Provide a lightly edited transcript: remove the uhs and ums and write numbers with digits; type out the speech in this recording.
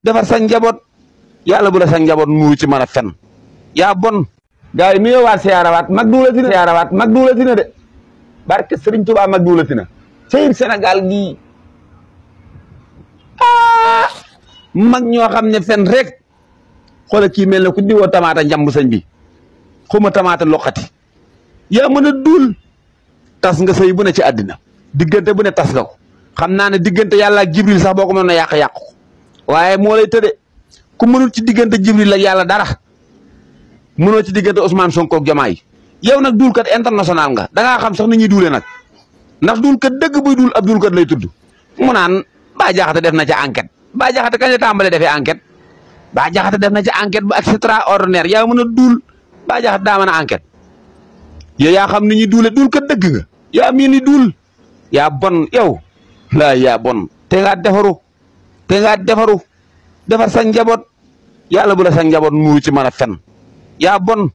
defar sa njaboot yàlla bu la sa njaboot nuyu ci mën a fen yaa bon. gars yi nuyoo waat siyaarawaat mag duulati na de barke Serigne Touba mag duulati na seyir Sénégal gii mag ñoo xam ne fen rek xoolal kii mel na ku diwoo tamaata njamb sëñ bi xuma tamaata loqati yaa mën a duul tas nga sëy bu ne ci àddina diggante bu ne tas nga ko xam naa ne diggante yàlla ak Jibril sax boo ko mënoon a yàq ko waaye moo lay tëdde ku mënul ci diggante Jibril ak yàlla dara mënoo ci diggante Ousmane Sonko ak Diomaye yow nag duulkat international nga da ngaa xam sax ni ñuy duule nag ndax duulkat dëgg buy duul ab duulkat lay tudd mu naan Bah Diakhaté def na ca enquête Bah Diakhaté kañ la tàmbalee defee enquête Bah Diakhaté def na ca enquête bu extraordinaire yaa mën a duul Bah Diakhaté daa mën a enquête yow yaa xam ni ñuy duule duulkat dëgg nga yaa mii ni duul yaa bon yow laa yaa bon te ngaa defaru defar sa njaboot yàlla bu la sa njaboot nuyu ci mën a fen yaa bon.